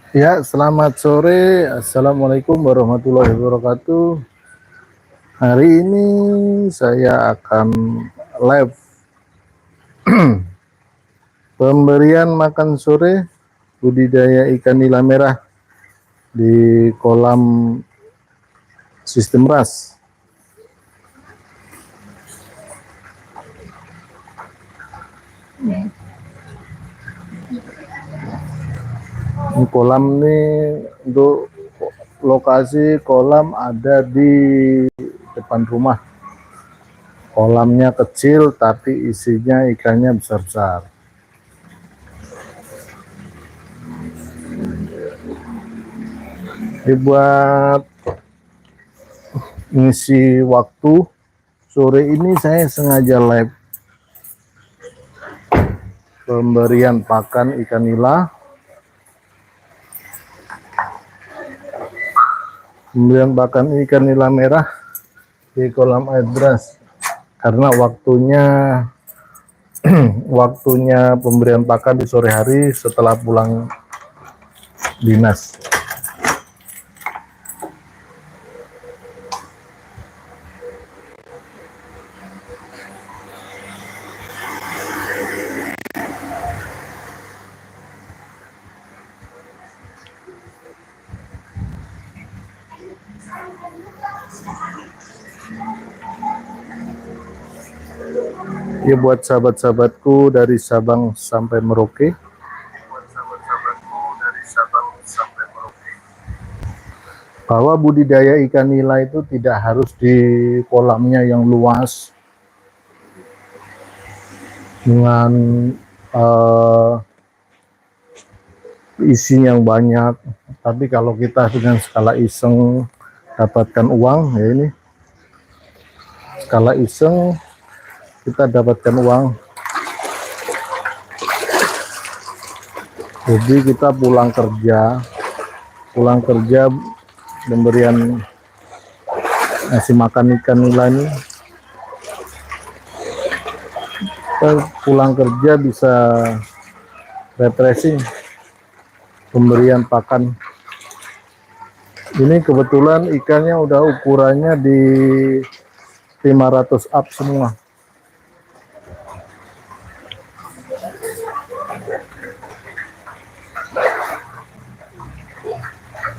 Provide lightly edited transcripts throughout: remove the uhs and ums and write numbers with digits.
Ya, selamat sore. Assalamualaikum warahmatullahi wabarakatuh. Hari ini saya akan live pemberian makan sore budidaya ikan nila merah di kolam sistem ras. Ini kolam ini untuk lokasi kolam ada di depan rumah. Kolamnya kecil tapi isinya ikannya besar-besar. Ini buat ngisi waktu sore ini saya sengaja live pemberian pakan ikan nila, pemberian pakan ikan nila merah di kolam air deras karena waktunya pemberian pakan di sore hari setelah pulang dinas. Ya, buat sahabat-sahabatku dari Sabang sampai Merauke, bahwa budidaya ikan nila itu tidak harus di kolamnya yang luas dengan isi yang banyak, tapi kalau kita dengan skala iseng dapatkan uang, ya ini skala iseng kita dapatkan uang. Jadi kita pulang kerja pemberian ngasih makan ikan nila ini, pulang kerja bisa refreshing pemberian pakan. Ini kebetulan ikannya udah ukurannya di 500 up semua.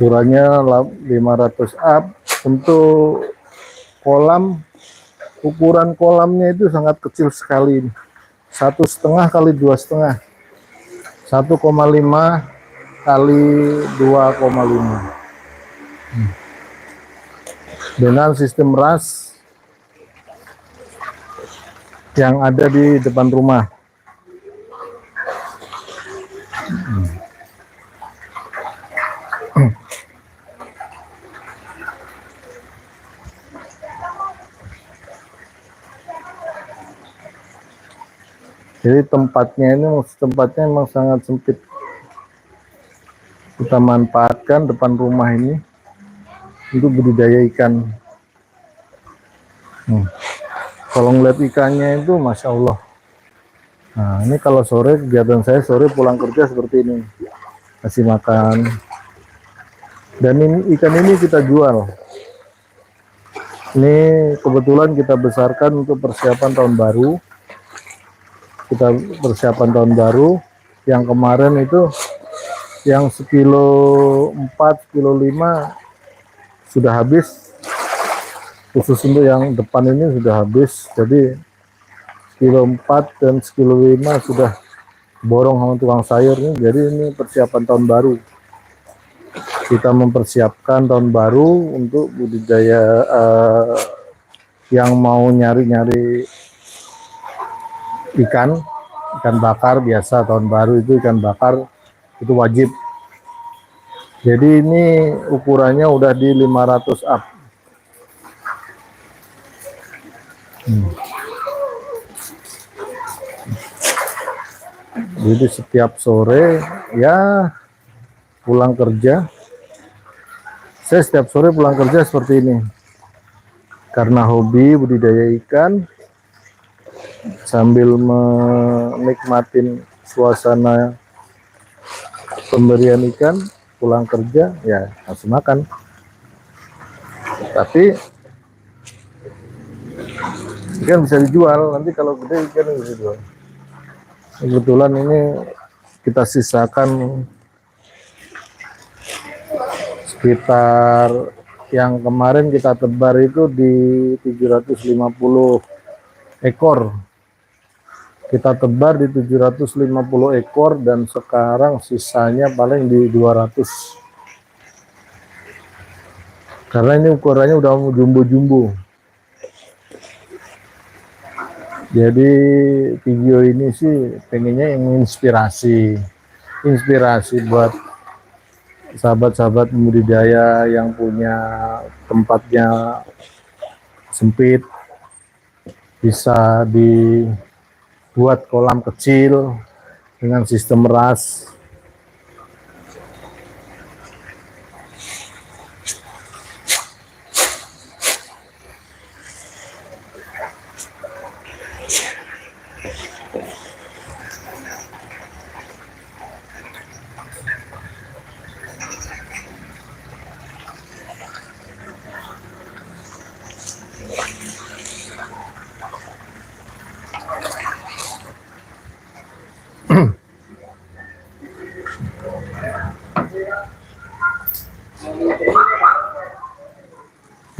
Ukurannya 500 up. Untuk kolam, ukuran kolamnya itu sangat kecil sekali, 1,5 kali 2,5, 1,5 kali 2,5, dengan sistem ras yang ada di depan rumah. Jadi tempatnya memang sangat sempit. Kita manfaatkan depan rumah ini untuk budidaya ikan. Kalau ngeliat ikannya itu Masya Allah. Nah, ini kalau sore, kegiatan saya sore pulang kerja seperti ini, kasih makan. Dan ikan ini kita jual. Ini kebetulan kita besarkan untuk persiapan tahun baru. Kita persiapan tahun baru. Yang kemarin itu yang sekilo 4, kilo 5 sudah habis. Khusus untuk yang depan ini sudah habis. Jadi kilo 4 dan sekilo 5 sudah borong sama tukang sayur nih. Jadi ini persiapan tahun baru. Kita mempersiapkan tahun baru untuk budidaya yang mau nyari-nyari ikan bakar biasa. Tahun baru itu ikan bakar itu wajib. Jadi ini ukurannya udah di 500 up. Jadi setiap sore ya pulang kerja, saya setiap sore pulang kerja seperti ini karena hobi budidaya ikan sambil menikmatin suasana pemberian ikan. pulang kerja ya harus makan. Tapi ikan bisa dijual, nanti kalau gede ikan bisa dijual. Kebetulan ini kita sisakan sekitar, yang kemarin kita tebar itu di 750 ekor. Kita tebar di 750 ekor dan sekarang sisanya paling di 200. Karena ini ukurannya udah jumbo-jumbo. Jadi video ini sih pengennya yang inspirasi buat sahabat-sahabat budidaya yang punya tempatnya sempit, bisa dibuat kolam kecil dengan sistem ras.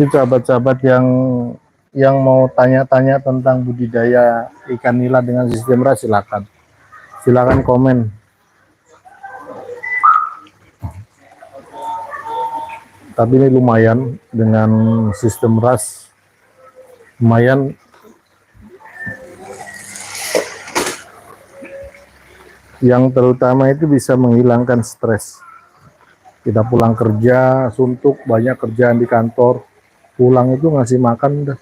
Jadi sahabat-sahabat yang mau tanya-tanya tentang budidaya ikan nila dengan sistem ras, silakan komen. Tapi ini lumayan dengan sistem ras, lumayan. Yang terutama itu bisa menghilangkan stres. Kita pulang kerja suntuk, banyak kerjaan di kantor, pulang itu ngasih makan udah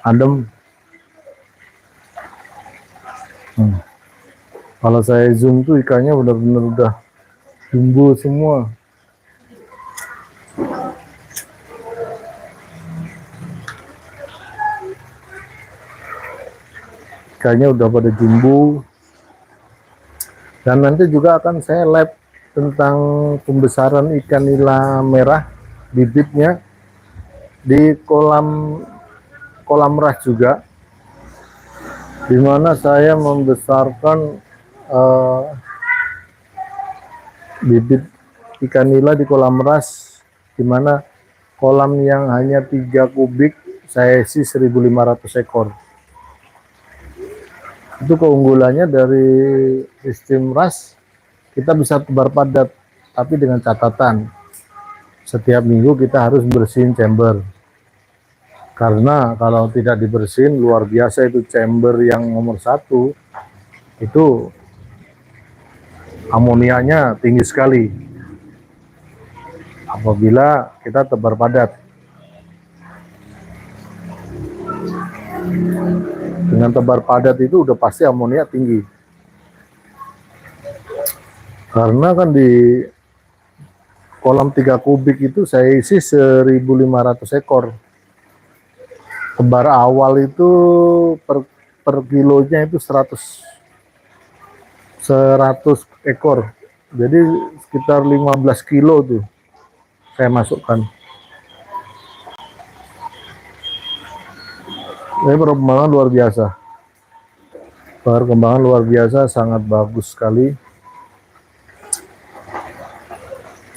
adem. Kalau saya zoom tuh ikannya benar-benar udah jumbo semua. Ikannya udah pada jumbo. Dan nanti juga akan saya lab tentang pembesaran ikan nila merah bibitnya di kolam ras juga, dimana saya membesarkan bibit ikan nila di kolam ras, dimana kolam yang hanya 3 kubik saya isi 1.500 ekor. Itu keunggulannya dari sistem ras, kita bisa tebar padat, tapi dengan catatan setiap minggu kita harus bersihin chamber. Karena kalau tidak dibersihin, luar biasa itu chamber yang nomor 1 itu amoniaknya tinggi sekali apabila kita tebar padat. Dengan tebar padat itu udah pasti amoniak tinggi. Karena kan di kolam 3 kubik itu saya isi 1.500 ekor. Tebar awal itu per kilonya itu 100 ekor. Jadi sekitar 15 kilo tuh saya masukkan. Ini perkembangan luar biasa. Perkembangan luar biasa, sangat bagus sekali.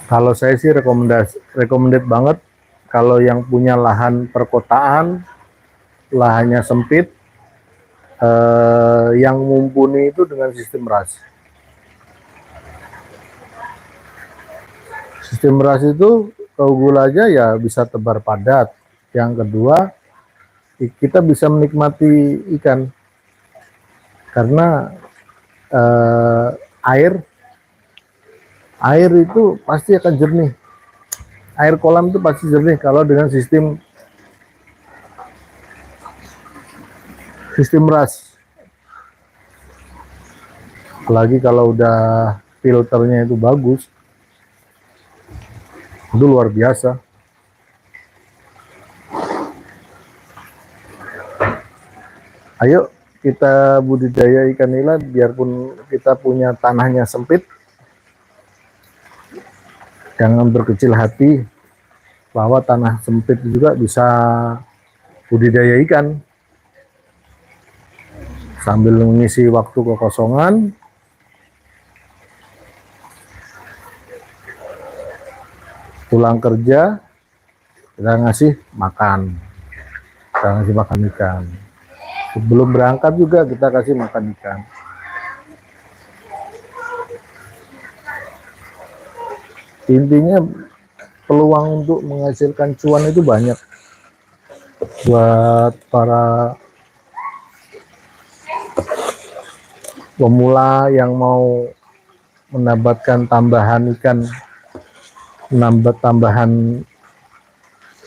Kalau saya sih recommended banget kalau yang punya lahan perkotaan, lahannya sempit, yang mumpuni itu dengan sistem ras. Sistem ras itu keunggulannya ya bisa tebar padat. Yang kedua, kita bisa menikmati ikan karena air itu pasti akan jernih. Air kolam itu pasti jernih kalau dengan sistem ras. Apalagi kalau udah filternya itu bagus, itu luar biasa. Ayo kita budidaya ikan nila, biarpun kita punya tanahnya sempit, Jangan berkecil hati bahwa tanah sempit juga bisa budidaya ikan. Sambil mengisi waktu kekosongan, pulang kerja, kita ngasih makan ikan. Sebelum berangkat juga kita kasih makan ikan. Intinya peluang untuk menghasilkan cuan itu banyak buat para pemula yang mau menambahkan tambahan ikan, menambah tambahan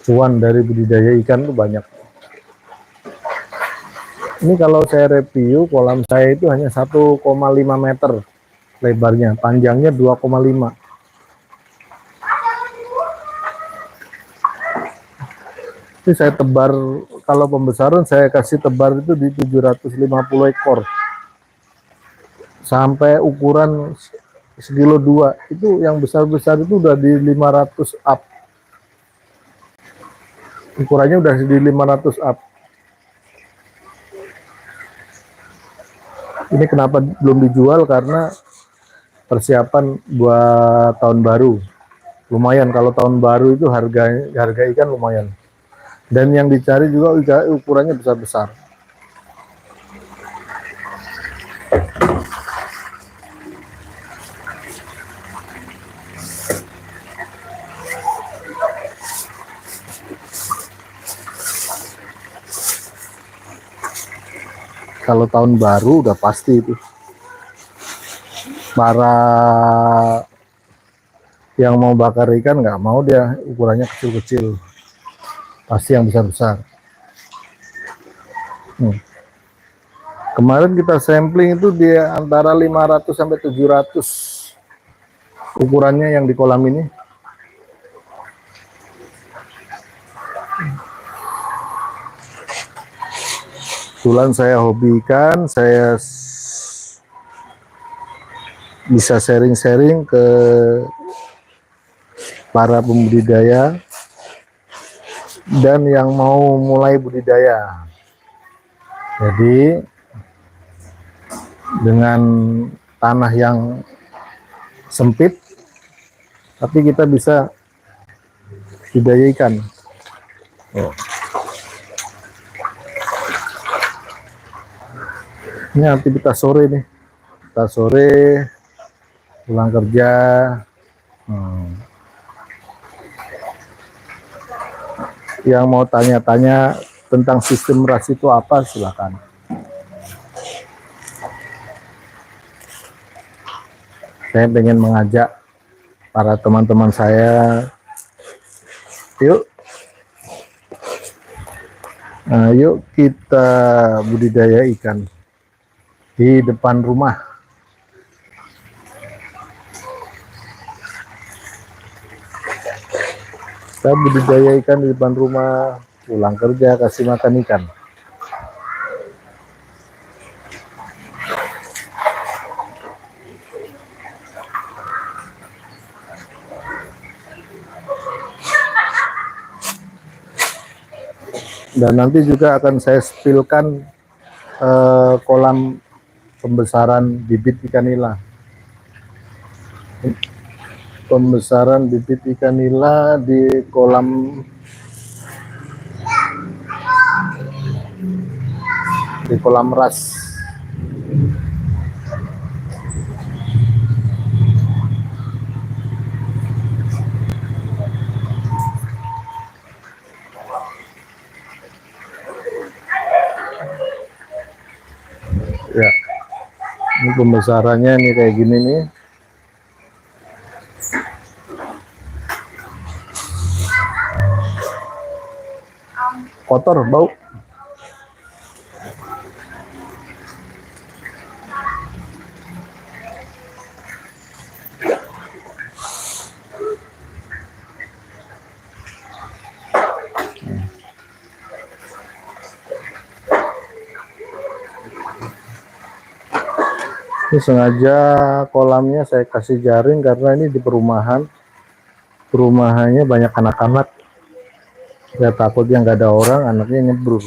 cuan dari budidaya ikan itu banyak. Ini kalau saya review, kolam saya itu hanya 1,5 meter lebarnya, panjangnya 2,5. Ini saya tebar, kalau pembesaran saya kasih tebar itu di 750 ekor. Sampai ukuran sekilo 2, itu yang besar-besar itu udah di 500 up. Ukurannya udah di 500 up. Ini kenapa belum dijual, karena persiapan buat tahun baru. Lumayan kalau tahun baru itu harga ikan lumayan. Dan yang dicari juga ukurannya besar-besar. Kalau tahun baru udah pasti itu. Para yang mau bakar ikan nggak mau dia ukurannya kecil-kecil, pasti yang besar-besar. Kemarin kita sampling itu dia antara 500 sampai 700 ukurannya yang di kolam ini. Kebetulan saya hobi ikan, saya bisa sharing-sharing ke para pembudidaya dan yang mau mulai budidaya. Jadi dengan tanah yang sempit, tapi kita bisa budidaya ikan. Ini aktivitas sore nih, kita sore pulang kerja. Yang mau tanya-tanya tentang sistem ras itu apa, silakan. Saya pengen mengajak para teman-teman saya, yuk kita budidaya ikan di depan rumah. Kita budidaya ikan di depan rumah, pulang kerja kasih makan ikan. Dan nanti juga akan saya spilkan kolam pembesaran bibit ikan nila. Pembesaran bibit ikan nila di kolam ras. Ya, ini pembesarannya nih kayak gini nih. Kotor, bau. Ini sengaja kolamnya saya kasih jaring karena ini di perumahan. perumahannya banyak anak-anak, ya takutnya nggak ada orang, anaknya nyebruk.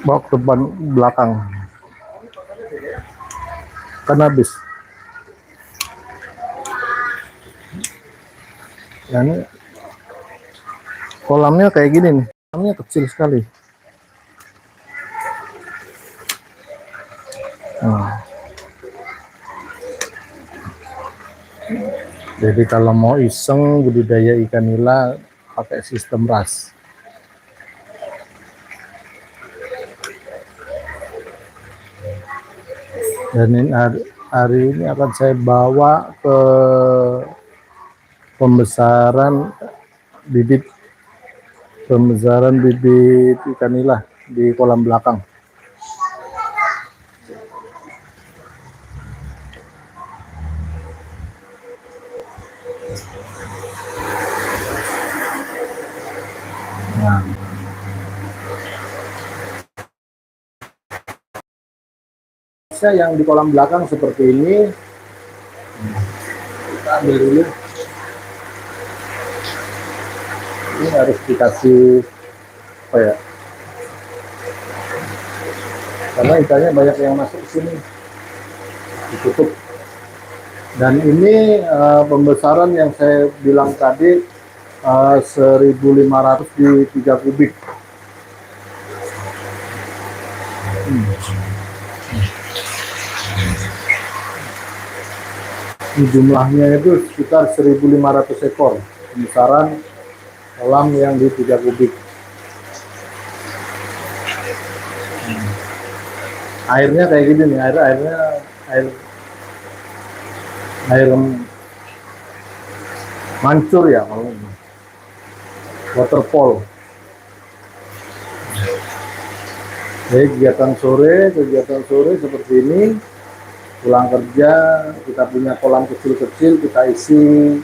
Bok depan belakang kan habis. Nah, ini kolamnya kayak gini nih, kolamnya kecil sekali. Jadi kalau mau iseng budidaya ikan nila pakai sistem RAS. Dan ini hari ini akan saya bawa ke pembesaran bibit ikan nila di kolam belakang. Nah, yang di kolam belakang seperti ini, kita ambil dulu. Ini harus dikasih apa ya? Karena ikannya banyak yang masuk ke sini, ditutup. Dan ini pembesaran yang saya bilang tadi 1.500 di 3 kubik. Jumlahnya itu sekitar 1.500 ekor pembesaran kolam yang di 3 kubik. Airnya kayak gini nih, air mancur ya, kalau waterfall. Jadi kegiatan sore seperti ini, pulang kerja kita punya kolam kecil-kecil, kita isi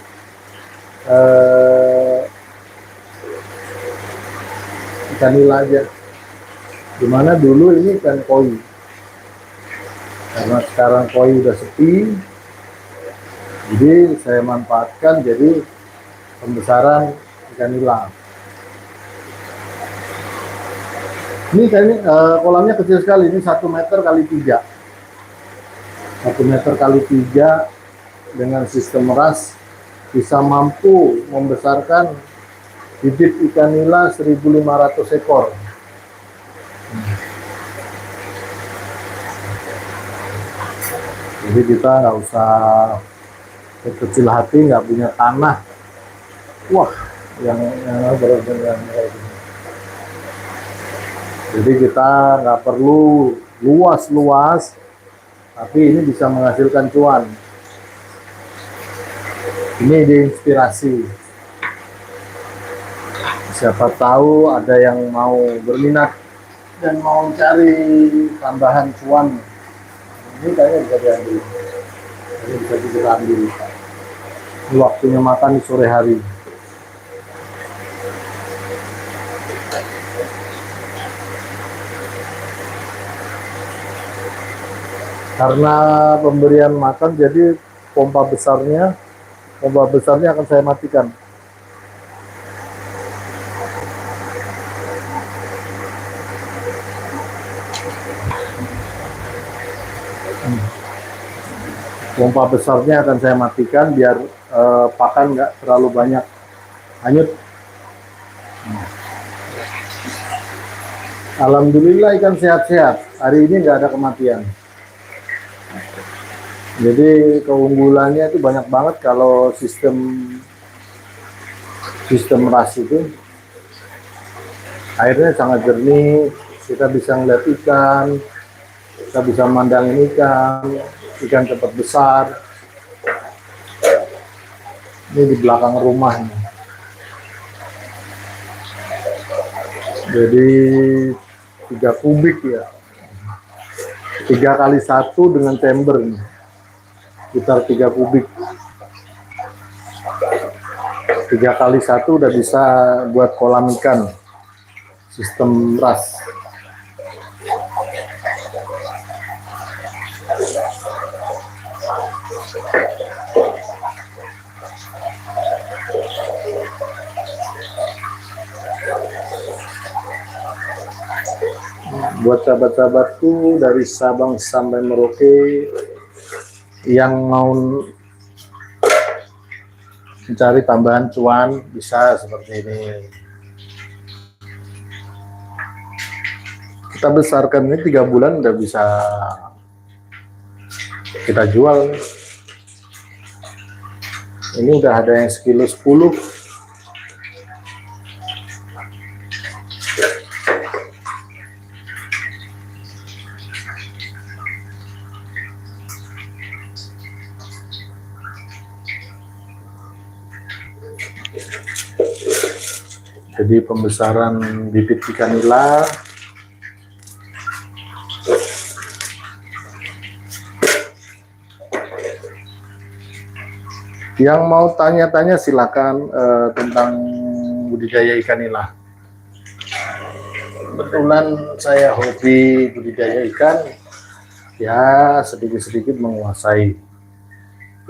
ikan nila aja. Dimana dulu ini ikan koi, karena sekarang koi udah sepi, jadi saya manfaatkan jadi pembesaran ikan nila. Ini kayaknya kolamnya kecil sekali, ini 1 meter kali 3. 1 meter kali 3 dengan sistem RAS bisa mampu membesarkan bibit ikan nila 1.500 ekor. Jadi kita nggak usah kecil hati, nggak punya tanah. Wah, yang benar-benar kayak gini. Jadi kita nggak perlu luas-luas, tapi ini bisa menghasilkan cuan. Ini diinspirasi. Siapa tahu ada yang mau berminat dan mau cari tambahan cuan. Ini kayaknya bisa diambil. Ini bisa kita ambil. Ini waktunya makan di sore hari. Karena pemberian makan, jadi pompa besarnya akan saya matikan. Pompa besarnya akan saya matikan biar pakan nggak terlalu banyak hanyut. Alhamdulillah ikan sehat-sehat. Hari ini nggak ada kematian. Jadi keunggulannya itu banyak banget kalau sistem ras itu. Airnya sangat jernih, kita bisa ngeliat ikan, kita bisa mandangin ikan cepat besar. Ini di belakang rumahnya. Jadi 3 kubik ya, 3x1 dengan chamber nih. Sekitar 3 kubik, 3x1 udah bisa buat kolam ikan sistem ras. Buat sahabat-sahabatku dari Sabang sampai Merauke yang mau mencari tambahan cuan, bisa seperti ini. Kita besarkan ini 3 bulan udah bisa kita jual. Ini udah ada yang sekilo 10. Jadi pembesaran bibit ikan nila yang mau tanya-tanya silakan tentang budidaya ikan nila. Kebetulan saya hobi budidaya ikan, ya sedikit-sedikit menguasai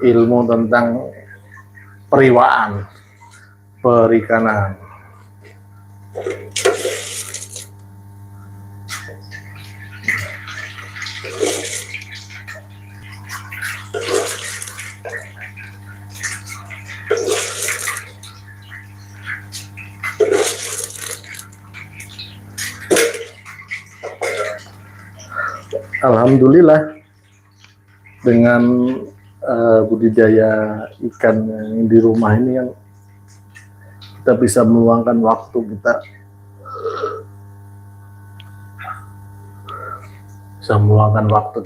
ilmu tentang periwaan, perikanan. Alhamdulillah dengan budidaya ikan yang di rumah ini yang kita bisa meluangkan waktu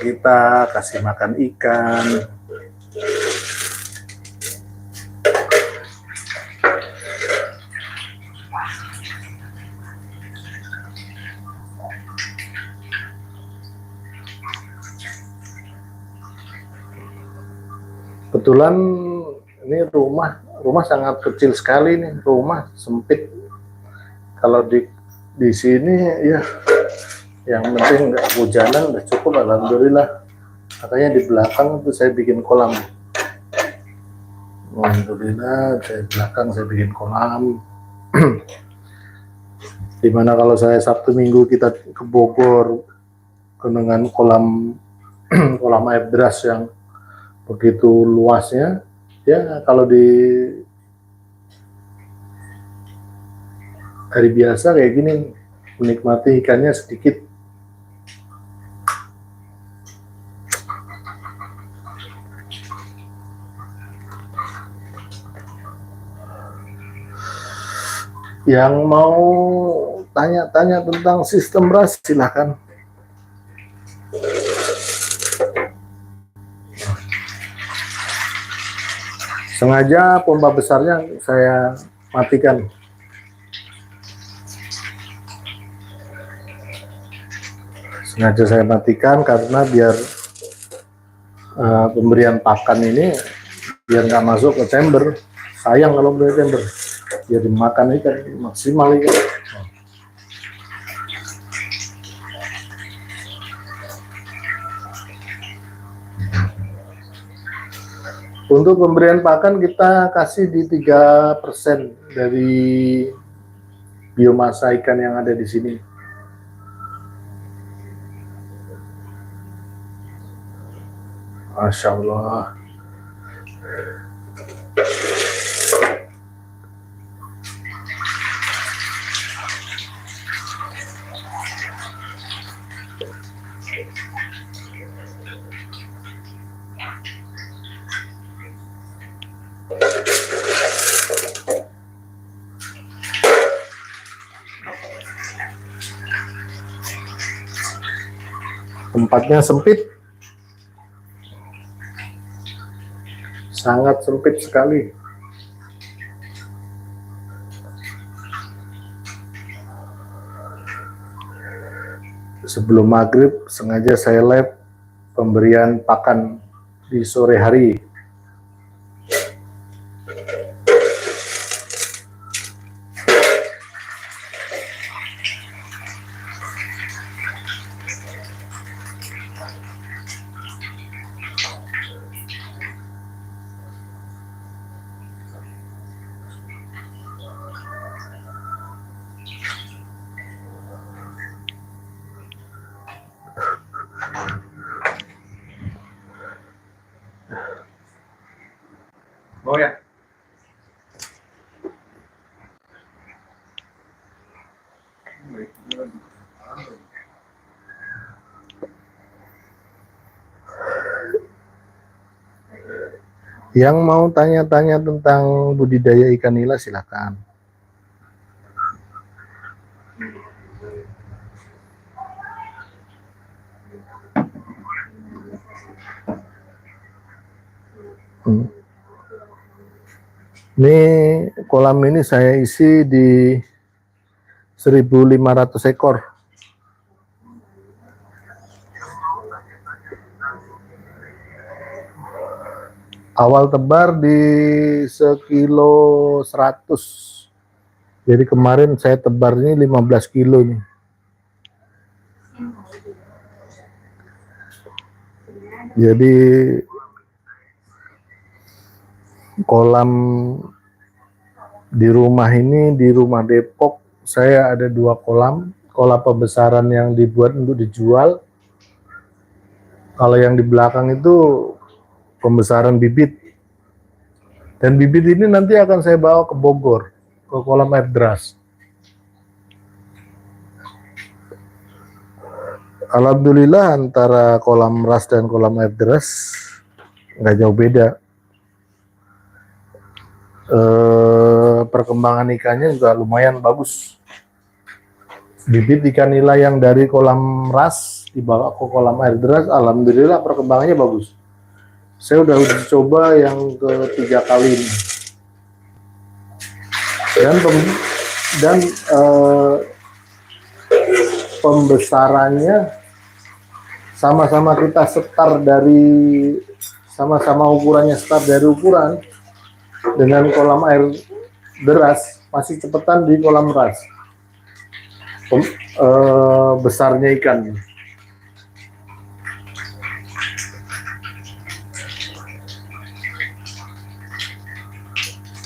kita, kasih makan ikan. Kebetulan ini rumah sangat kecil sekali nih, rumah sempit. Kalau di sini ya yang penting nggak hujanan udah cukup, alhamdulillah. Makanya di belakang itu saya bikin kolam. Alhamdulillah di belakang saya bikin kolam. Dimana kalau saya Sabtu Minggu kita ke Bogor dengan kolam kolam air deras yang begitu luasnya, ya kalau di hari biasa kayak gini menikmati ikannya sedikit. Yang mau tanya-tanya tentang sistem ras silahkan. Sengaja pompa besarnya saya matikan. Sengaja saya matikan karena biar pemberian pakan ini biar nggak masuk ke chamber. Sayang kalau beli chamber, biar dimakan ikan maksimal ikan. Untuk pemberian pakan kita kasih di 3% dari biomasa ikan yang ada di sini. Masya Allah. Tempatnya sempit, sangat sempit sekali. Sebelum maghrib sengaja saya live pemberian pakan di sore hari. Oh ya. Yang mau tanya-tanya tentang budidaya ikan nila silakan. Ini kolam ini saya isi di 1.500 ekor. Awal tebar di sekilo 100. Jadi kemarin saya tebar ini 15 kilo nih. Jadi kolam di rumah ini, di rumah Depok, saya ada 2 kolam. Kolam pembesaran yang dibuat untuk dijual. Kalau yang di belakang itu pembesaran bibit. Dan bibit ini nanti akan saya bawa ke Bogor, ke kolam air deras. Alhamdulillah antara kolam ras dan kolam air deras nggak jauh beda. Perkembangan ikannya juga lumayan bagus. Bibit ikan nila yang dari kolam ras dibawa ke kolam air deras, alhamdulillah perkembangannya bagus. Saya udah coba yang ketiga kali ini. Dan pembesarannya sama-sama kita sama-sama ukurannya start dari ukuran. Dengan kolam air deras masih cepetan di kolam ras. Besarnya ikan.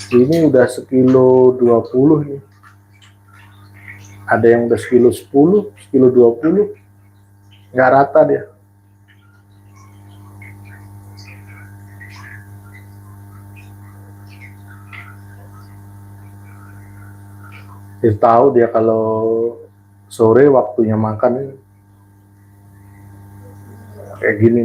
Ini udah sekilo 20 nih. Ada yang udah sekilo 10, sekilo 20. Nggak rata dia. Dia tahu dia kalau sore waktunya makan kayak gini.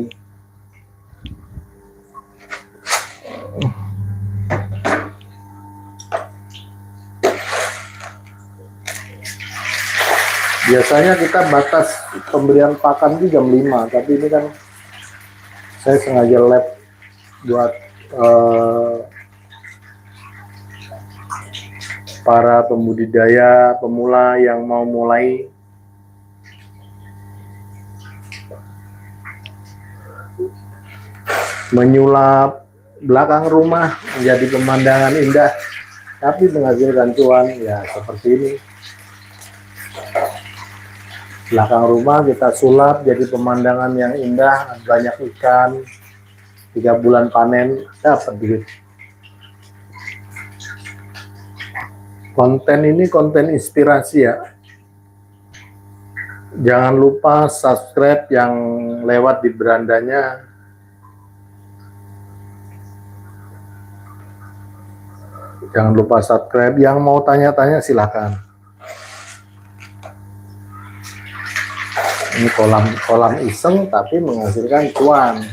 Biasanya kita batas pemberian pakan di jam 5, tapi ini kan saya sengaja lab buat para pembudidaya pemula yang mau mulai. Menyulap belakang rumah menjadi pemandangan indah, tapi menghasilkan cuan ya seperti ini. Belakang rumah kita sulap jadi pemandangan yang indah, banyak ikan, 3 bulan panen, dapat duit. Konten ini konten inspirasi ya. Jangan lupa subscribe yang lewat di berandanya. Jangan lupa subscribe. Yang mau tanya-tanya silahkan. Ini kolam iseng tapi menghasilkan cuan.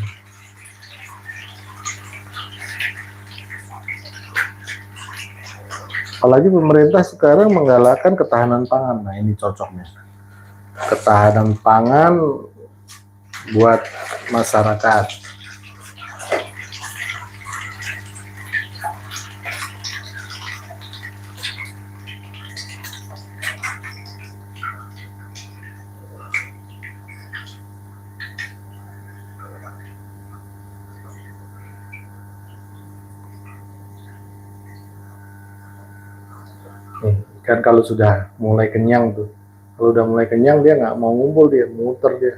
Apalagi pemerintah sekarang menggalakkan ketahanan pangan. Nah, ini cocoknya. Ketahanan pangan buat masyarakat. Nih, kan kalau sudah mulai kenyang tuh, kalau udah mulai kenyang dia nggak mau ngumpul, dia muter dia.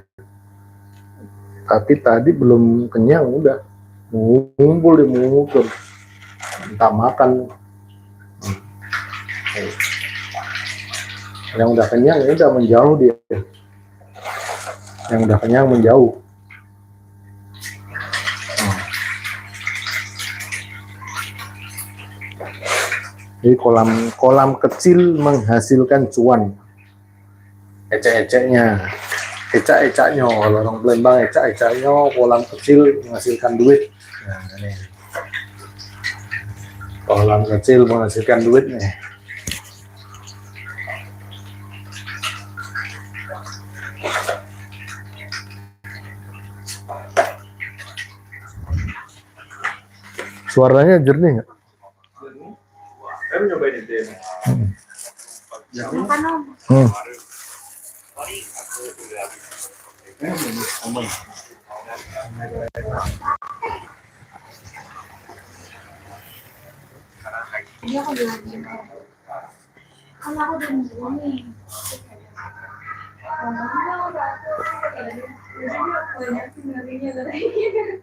Tapi tadi belum kenyang udah ngumpul, dia mau muter, entah makan. Yang udah kenyang ya udah menjauh dia. Yang udah kenyang menjauh. Jadi kolam kecil menghasilkan cuan. Ecek-eceknya, ecak-ecaknya, kalau orang Palembang ecak-ecaknya, kolam kecil menghasilkan duit. Nah, ini. Kolam kecil menghasilkan duit nih. Suaranya jernih nggak? Saya nyobain itu ya. Ini aku bilang kan aku udah nunggu nih. Banyak sebenarnya katanya.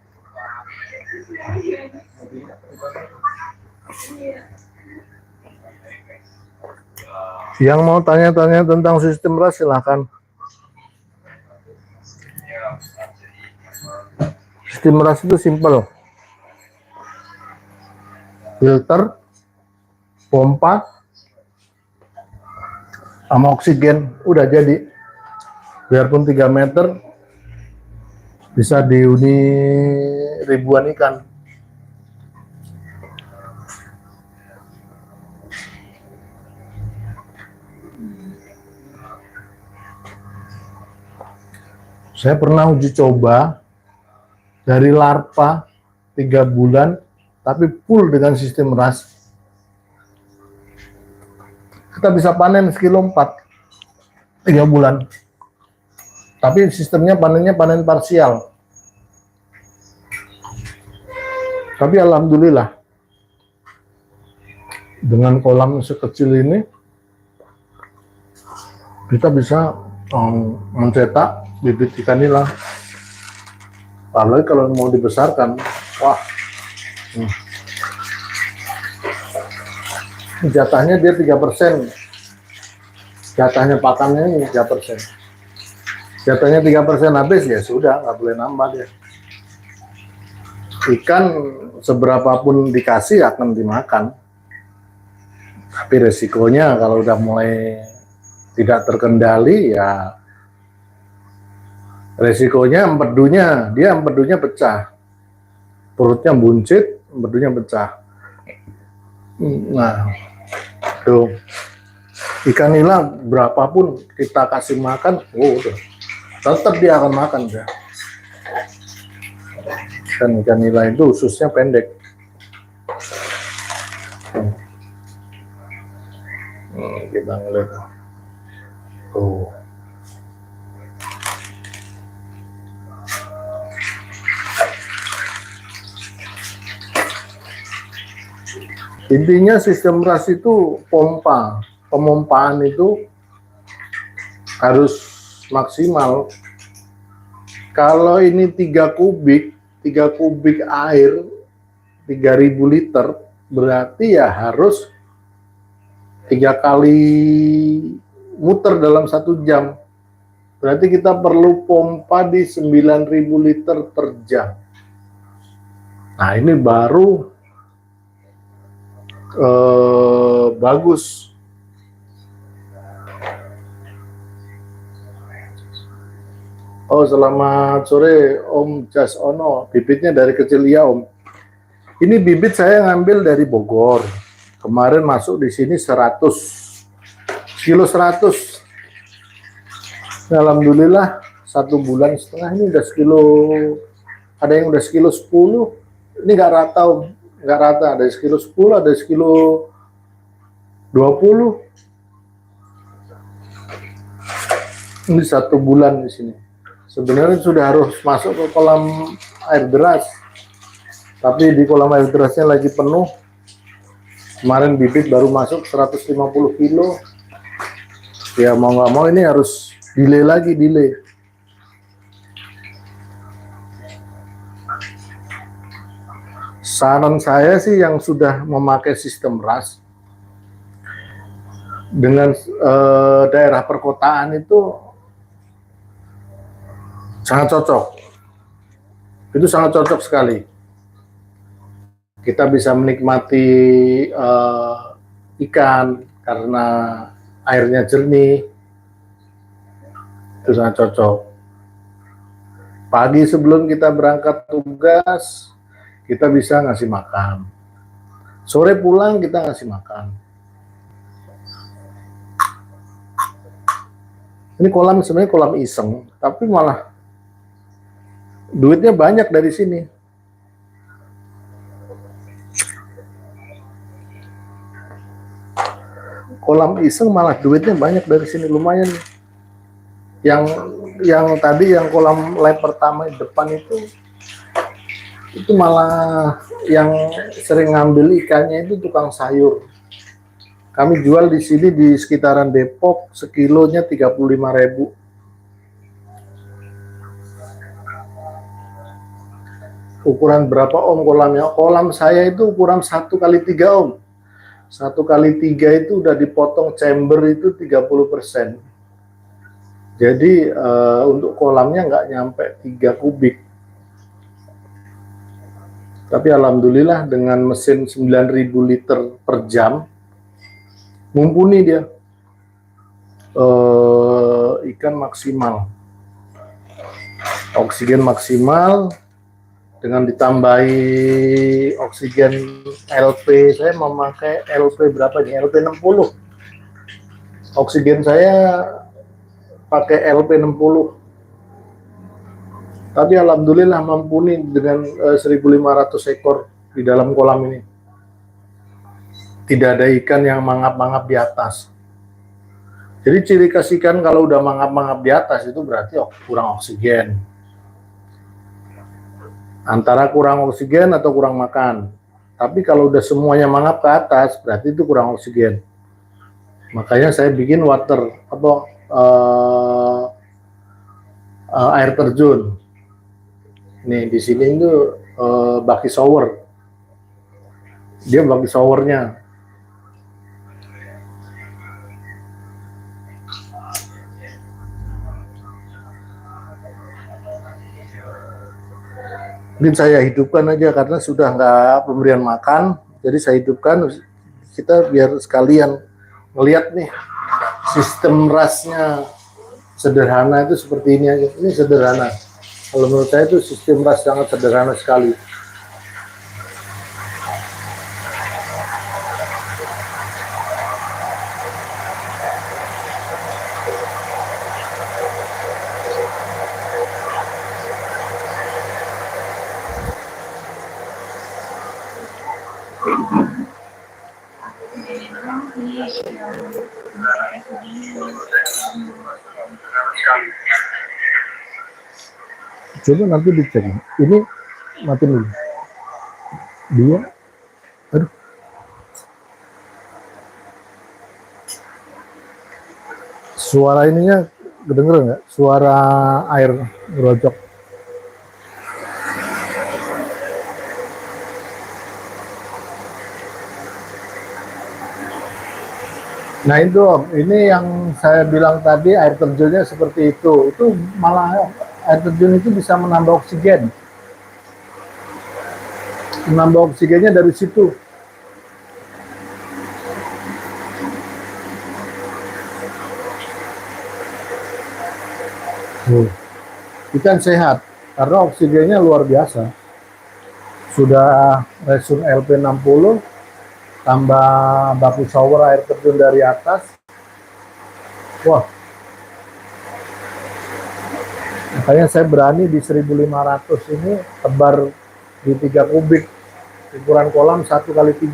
Yang mau tanya-tanya tentang sistem RAS silahkan. Sistem RAS itu simple. Filter, pompa, sama oksigen, udah jadi. Biarpun 3 meter, bisa dihuni ribuan ikan. Saya pernah uji coba dari larva 3 bulan, tapi full dengan sistem RAS. Kita bisa panen sekilo 4, 3 bulan. Tapi sistemnya panennya panen parsial. Tapi alhamdulillah, dengan kolam sekecil ini, kita bisa mencetak bibit ikan nila. Apalagi kalau mau dibesarkan, wah, jatahnya dia 3%. Jatahnya pakannya ini 3%. Jatahnya 3% habis, ya sudah, nggak boleh nambah dia. Ikan seberapapun dikasih akan dimakan. Tapi resikonya kalau udah mulai tidak terkendali, ya resikonya empedunya pecah, perutnya buncit, empedunya pecah. Nah, tuh ikan nila berapapun kita kasih makan, udah tetap dia akan makan ya. Dan ikan nila itu ususnya pendek. Kita ngeliat tuh. Intinya sistem RAS itu pompa, pemompaan itu harus maksimal. Kalau ini 3 kubik air 3.000 liter, berarti ya harus 3 kali muter dalam 1 jam. Berarti kita perlu pompa di 9.000 liter per jam. Nah, ini baru bagus. Oh, selamat sore Om Jasono. Bibitnya dari kecil ya Om. Ini bibit saya ngambil dari Bogor. Kemarin masuk di sini 100 kilo 100. Alhamdulillah 1,5 bulan ini udah sekilo, ada yang udah sekilo 10. Ini nggak rata Om, nggak rata. Ada sekilo 10, ada sekilo 20. Ini 1 bulan di sini. Sebenarnya sudah harus masuk ke kolam air deras, tapi di kolam air derasnya lagi penuh. Kemarin bibit baru masuk 150 kilo. Ya mau nggak mau ini harus delay lagi, delay. Saran saya sih yang sudah memakai sistem RAS dengan daerah perkotaan itu sangat cocok. Itu sangat cocok sekali. Kita bisa menikmati ikan karena airnya jernih. Itu sangat cocok. Pagi sebelum kita berangkat tugas, kita bisa ngasih makan. Sore pulang kita ngasih makan. Ini kolam sebenarnya kolam iseng, tapi malah duitnya banyak dari sini. Kolam iseng malah duitnya banyak dari sini, lumayan. Yang tadi yang kolam lab pertama di depan itu malah yang sering ngambil ikannya itu tukang sayur. Kami jual di sini di sekitaran Depok sekilonya 35.000. Ukuran berapa Om kolamnya? Kolam saya itu ukuran 1x3 Om. 1x3 itu udah dipotong chamber itu 30%. Jadi untuk kolamnya nggak nyampe 3 kubik. Tapi alhamdulillah dengan mesin 9.000 liter per jam, mumpuni dia. Ikan maksimal. Oksigen maksimal, dengan ditambahi oksigen LP, saya memakai LP berapa nih? LP 60. Oksigen saya pakai LP 60. Tapi alhamdulillah mumpuni dengan 1.500 ekor di dalam kolam ini. Tidak ada ikan yang mangap-mangap di atas. Jadi ciri khas ikan kalau udah mangap-mangap di atas itu berarti kurang oksigen. Antara kurang oksigen atau kurang makan. Tapi kalau udah semuanya mangap ke atas, berarti itu kurang oksigen. Makanya saya bikin air terjun. Nih di sini itu baki shower. Dia baki showernya. Mungkin saya hidupkan aja karena sudah nggak pemberian makan, jadi saya hidupkan kita biar sekalian melihat nih sistem rasnya sederhana itu seperti ini aja. Ini sederhana. Kalau menurut saya itu sistem ras sangat sederhana sekali. Coba nanti dicek. Ini matiin dulu. Dia, aduh. Suara ininya kedengeran nggak? Suara air ngerocok. Nah itu Om, ini yang saya bilang tadi air terjunnya seperti itu. Itu malah air terjun itu bisa menambah oksigen. Menambah oksigennya dari situ. ikan sehat karena oksigennya luar biasa. Sudah resun LP60 tambah baku shower air terjun dari atas. Wah, makanya saya berani di 1500 ini tebar di 3 kubik, ukuran kolam 1x3.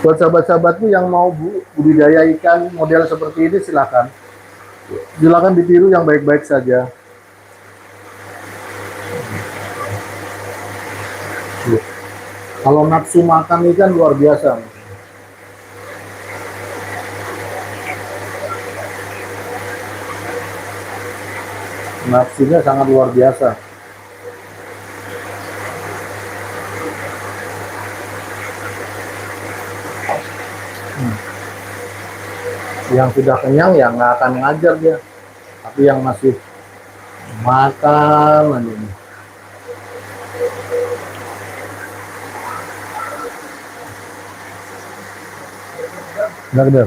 Buat sahabat-sahabatku yang mau budidaya ikan model seperti ini, silakan ditiru yang baik-baik saja. Kalau nafsu makan ikan luar biasa. Nafsunya sangat luar biasa. Yang sudah kenyang ya nggak akan ngajar dia, tapi yang masih makan ini. Benar.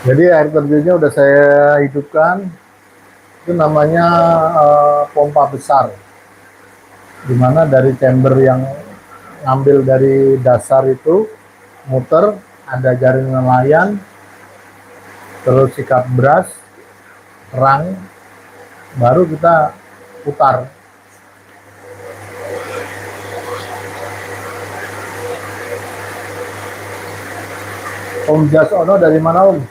Jadi air terjunnya udah saya hidupkan, itu namanya pompa besar, dimana dari chamber yang ngambil dari dasar itu muter, ada jaring nelayan, terus sikat bras, kerang, baru kita putar. Om Jasono dari mana Om?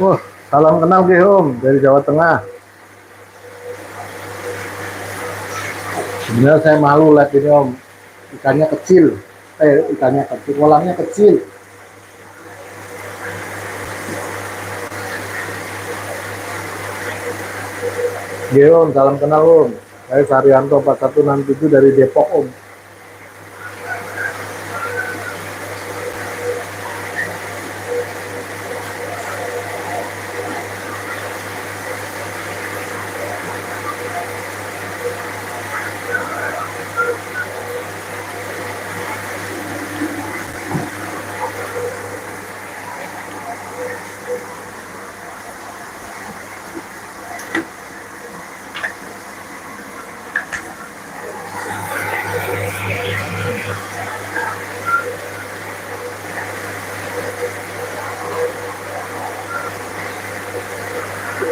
Wah, salam kenal Ki Om dari Jawa Tengah. Sebenarnya saya malu lihat ini Om, ikannya kecil, kolamnya kecil. Om, salam kenal Om. Saya Saryanto 4167 dari Depok Om.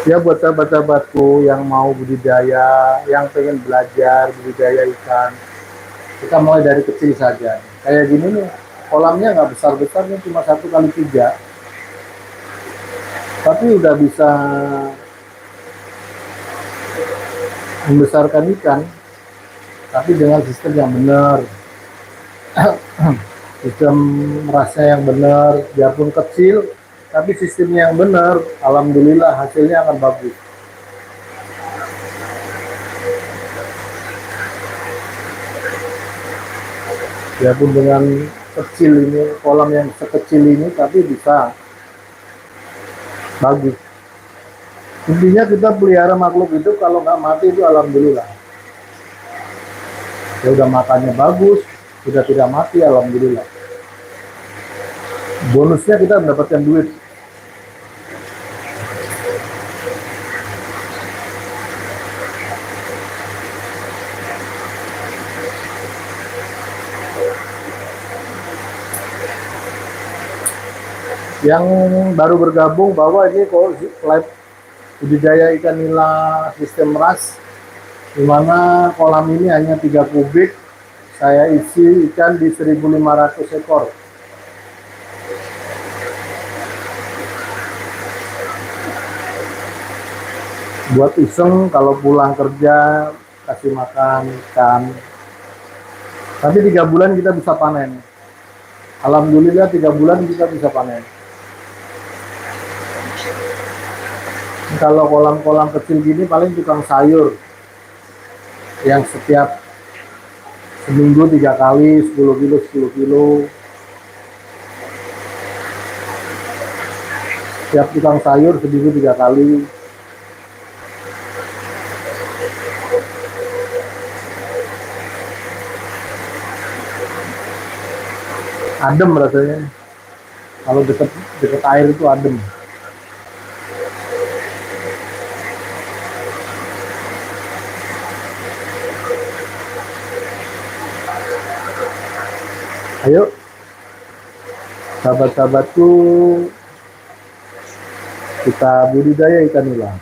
Ya buat sahabat-sahabatku yang mau budidaya, yang pengen belajar budidaya ikan, kita mulai dari kecil saja. Kayak gini nih, kolamnya nggak besar-besar nih, cuma 1x3, tapi udah bisa membesarkan ikan, tapi dengan sistem yang benar, sistem merasnya yang benar, biarpun kecil, tapi sistemnya yang benar, alhamdulillah hasilnya akan bagus. Biarpun dengan kecil ini, kolam yang sekecil ini, tapi bisa bagus. Intinya kita pelihara makhluk itu kalau nggak mati itu alhamdulillah. Ya udah makannya bagus, sudah tidak mati alhamdulillah. Bonusnya kita mendapatkan duit. Yang baru bergabung bahwa ini live budidaya ikan nila sistem ras, dimana kolam ini hanya 3 kubik, saya isi ikan di 1500 ekor. Buat iseng kalau pulang kerja kasih makan ikan, tapi 3 bulan kita bisa panen. Alhamdulillah 3 bulan kita bisa panen. Kalau kolam-kolam kecil gini paling tukang sayur yang setiap seminggu 3 kali 10 kilo 10 kilo. Setiap tukang sayur seminggu 3 kali. Adem rasanya. Kalau deket air itu adem. Ayo, sahabat-sahabatku, kita budidaya ikan nila.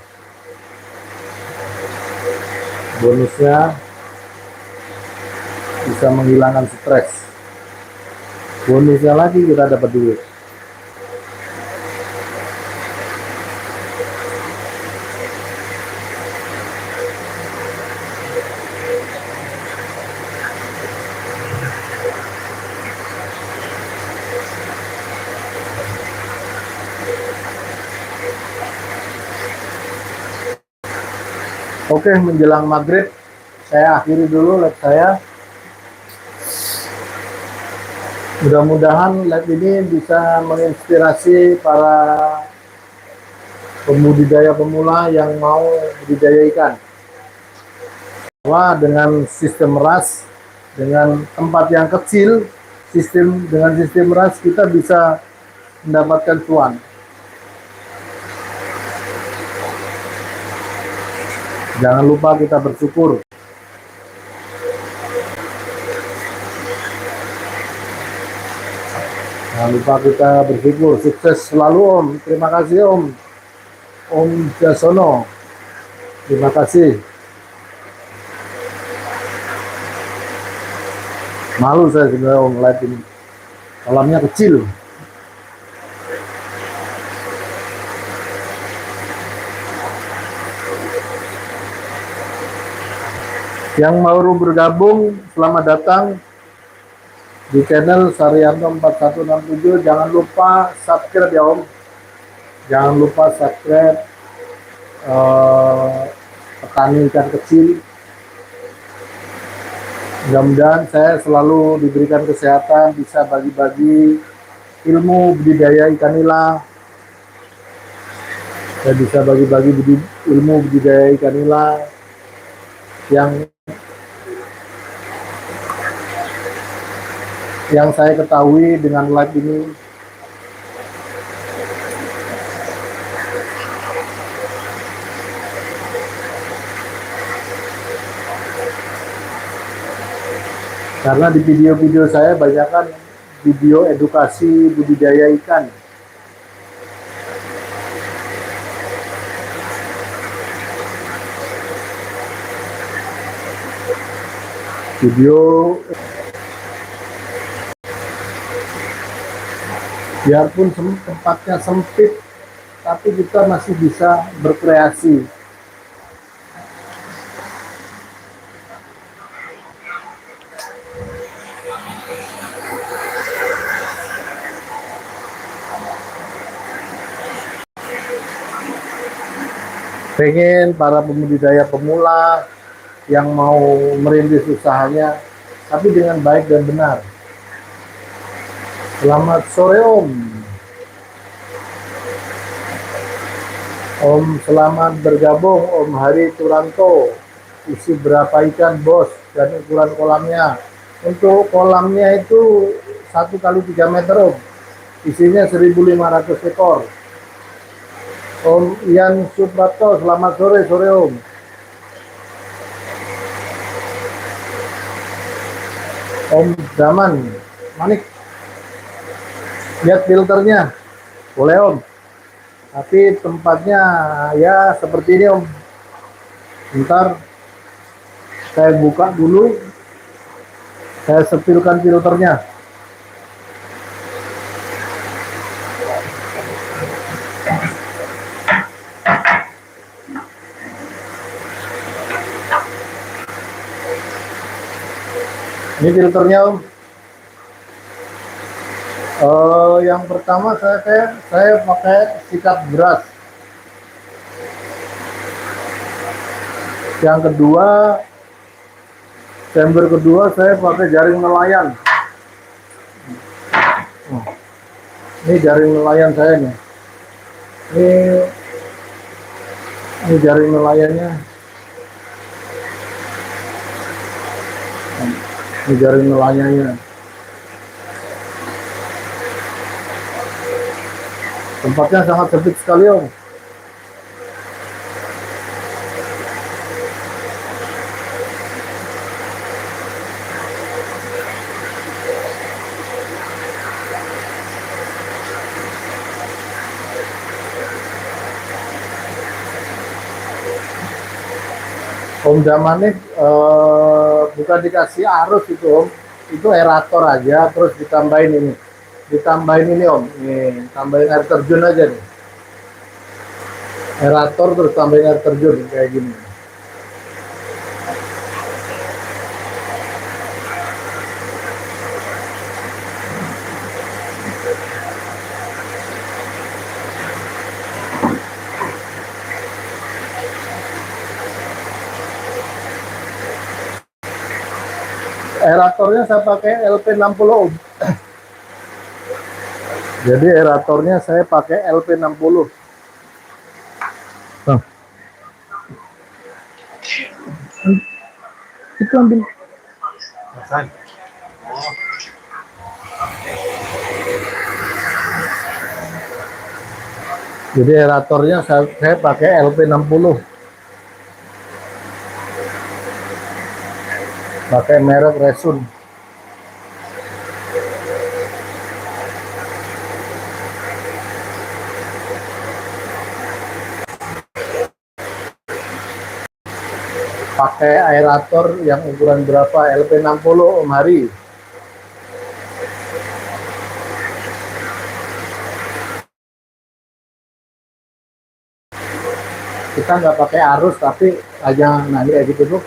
Bonusnya bisa menghilangkan stres. Bonusnya lagi kita dapat duit. Oke, menjelang maghrib, saya akhiri dulu live saya. Mudah-mudahan live ini bisa menginspirasi para pembudidaya pemula yang mau budidaya ikan. Bahwa dengan sistem RAS, dengan tempat yang kecil, dengan sistem RAS kita bisa mendapatkan cuan. Jangan lupa kita bersyukur. Jangan lupa kita bersyukur. Sukses selalu Om. Terima kasih Om. Om Jasono. Terima kasih. Malu saya sebenarnya Om live ini. Kolamnya kecil. Yang baru bergabung, selamat datang di channel Saryanto 4167. Jangan lupa subscribe ya Om. Jangan lupa subscribe petani ikan kecil. Mudah-mudahan saya selalu diberikan kesehatan, bisa bagi-bagi ilmu budidaya ikan nila. Saya bisa bagi-bagi ilmu budidaya ikan nila yang saya ketahui dengan live ini. Karena di video-video saya banyakkan video edukasi budidaya ikan. Video biarpun tempatnya sempit, tapi kita masih bisa berkreasi. Pengen para pembudidaya pemula yang mau merintis usahanya, tapi dengan baik dan benar. Selamat sore Om. Om selamat bergabung Om Hari Turanto. Isi berapa ikan bos dan ukuran kolamnya? Untuk kolamnya itu 1 kali 3 meter Om. Isinya 1.500 ekor. Om Ian Suprato, selamat sore Om. Om Zaman Manik, lihat filternya, boleh Om. Tapi tempatnya ya seperti ini Om. Ntar saya buka dulu, saya setilkan filternya. Ini filternya Om. Yang pertama saya pakai sikat beras. Yang kedua, chamber kedua saya pakai jaring nelayan. Ini jaring nelayan saya nih. Ini jaring nelayannya. Ini jaring nelayannya. Tempatnya sangat sempit sekali, Om. Om Jamannya bukan dikasih arus itu, Om. Itu aerator aja, terus ditambahin ini. Ditambahin ini, Om. Nih, tambahin air terjun aja nih. Aerator terus tambahin air terjun kayak gini. Aeratornya saya pakai LP60, Om. Jadi aeratornya saya pakai LP60. Bang. Itu ambil. Jadi aeratornya saya pakai LP60. Pakai merek Resun. Pakai aerator yang ukuran berapa? LP60, Om Hari. Kita nggak pakai arus, tapi aja nanti kayak gitu tuh.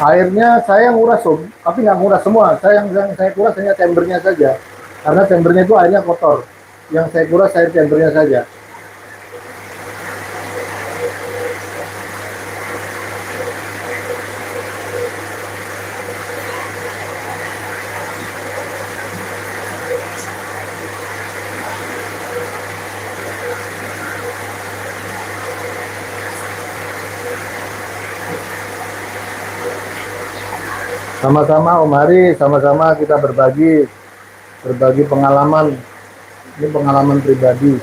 Airnya saya nguras, Om, tapi nggak nguras semua. Yang saya kuras hanya chambernya saja, karena chambernya itu airnya kotor. Yang saya kuras air chambernya saja. Sama-sama, Om Hari, sama-sama kita berbagi pengalaman. Ini pengalaman pribadi.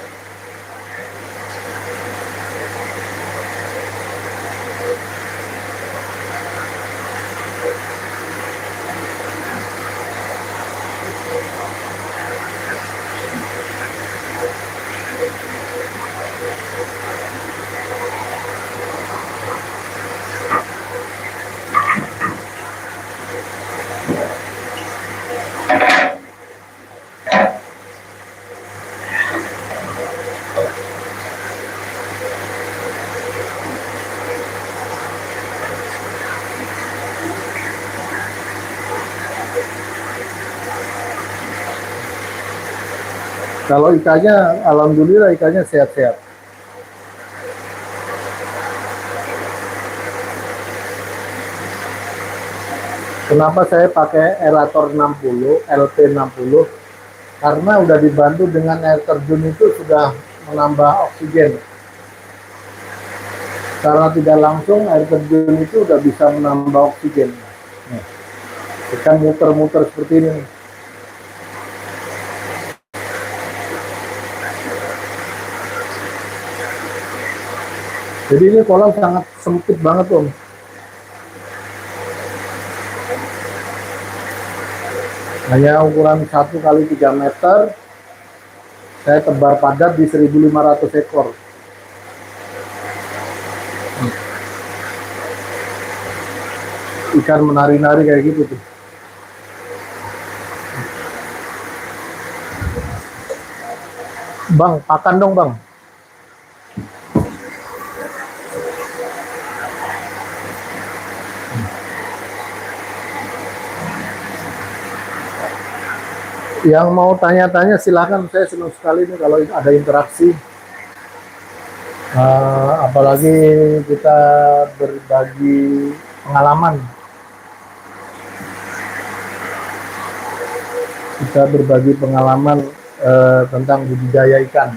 Kalau ikannya, alhamdulillah ikannya sehat-sehat. Kenapa saya pakai aerator 60, LP60? Karena udah dibantu dengan air terjun itu sudah menambah oksigen. Karena tidak langsung air terjun itu udah bisa menambah oksigen. Nah, ikan muter-muter seperti ini. Jadi ini kolam sangat sempit banget, Om. Hanya ukuran 1 kali 3 meter. Saya tebar padat di 1.500 ekor. ikan menari-nari kayak gitu tuh. Bang, pakan dong bang. Yang mau tanya-tanya silahkan, saya senang sekali nih kalau ada interaksi. Apalagi kita berbagi pengalaman. Kita berbagi pengalaman tentang budidaya ikan.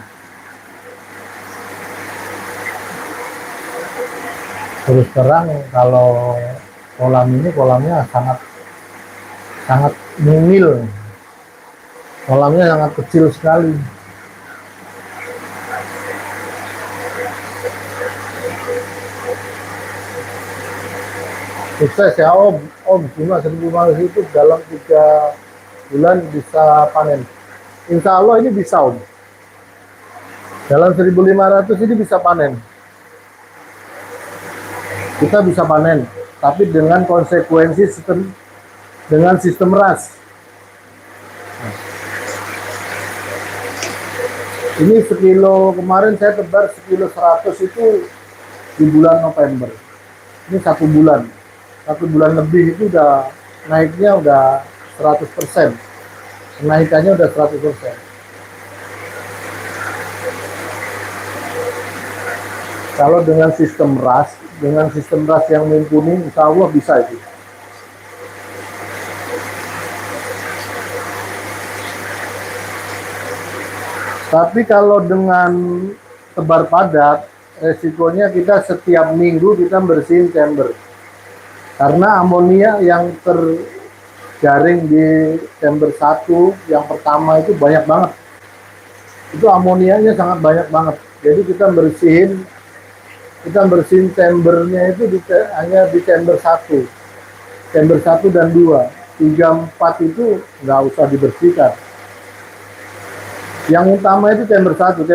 Terus terang kalau kolam ini kolamnya sangat mungil. Kolamnya sangat kecil sekali. Sukses ya Om, cuma 1.500 itu dalam 3 bulan bisa panen. Insya Allah ini bisa Om. Dalam 1.500 ini bisa panen. Kita bisa panen, tapi dengan konsekuensi dengan sistem RAS. Ini sekilo kemarin saya tebar sekilo 100 itu di bulan November. Ini 1 bulan lebih itu udah naiknya udah 100%. Kenaikannya udah 100%. Kalau dengan sistem RAS yang mumpuni, insya Allah bisa itu. Tapi kalau dengan tebar padat, resikonya kita setiap minggu kita bersihin chamber. Karena amonia yang terjaring di chamber 1 yang pertama itu banyak banget. Itu amonianya sangat banyak banget. Jadi kita bersihin chambernya itu hanya di chamber 1. Chamber 1 dan 2. 3, 4 itu nggak usah dibersihkan. Yang utama itu chamber 1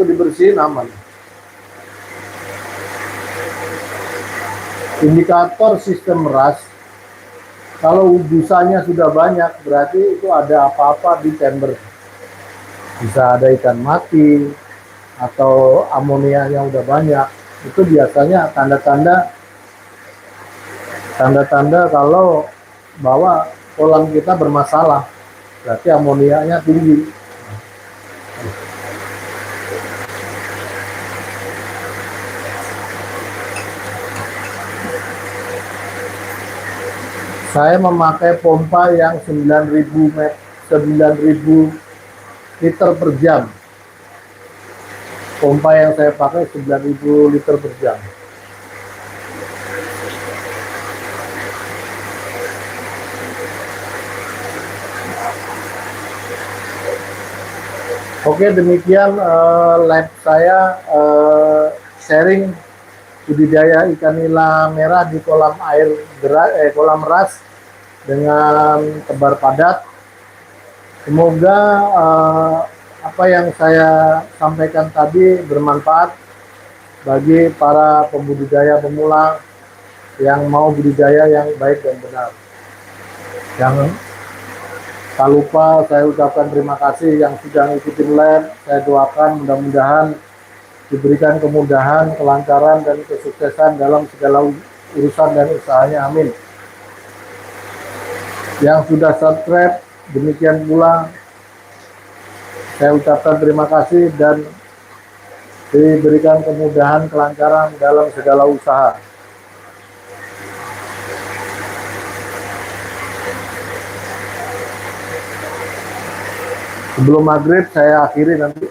dibersihin aman. Indikator sistem RAS, kalau busanya sudah banyak, berarti itu ada apa-apa di chamber. Bisa ada ikan mati, atau amonianya udah banyak. Itu biasanya tanda-tanda kalau bahwa kolam kita bermasalah, berarti amonianya tinggi. Saya memakai pompa yang 9.000 liter per jam. Pompa yang saya pakai 9.000 liter per jam. Oke, demikian live saya sharing budidaya ikan nila merah di kolam kolam RAS dengan tebar padat. Semoga apa yang saya sampaikan tadi bermanfaat bagi para pembudidaya pemula yang mau budidaya yang baik dan benar. Yang tak lupa saya ucapkan terima kasih yang sudah ngikutin live. Saya doakan mudah-mudahan diberikan kemudahan, kelancaran, dan kesuksesan dalam segala urusan dan usahanya. Amin. Yang sudah subscribe, demikian pula saya ucapkan terima kasih dan diberikan kemudahan, kelancaran dalam segala usaha. Sebelum maghrib saya akhiri nanti.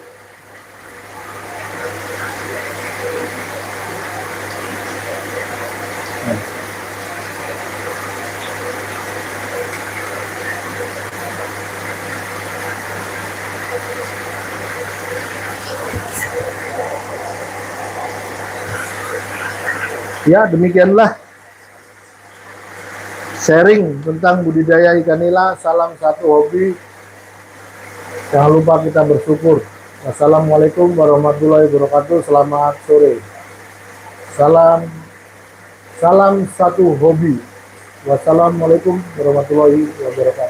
Ya, demikianlah sharing tentang budidaya ikan nila. Salam satu hobi. Jangan lupa kita bersyukur. Wassalamualaikum warahmatullahi wabarakatuh. Selamat sore. Salam satu hobi. Wassalamualaikum warahmatullahi wabarakatuh.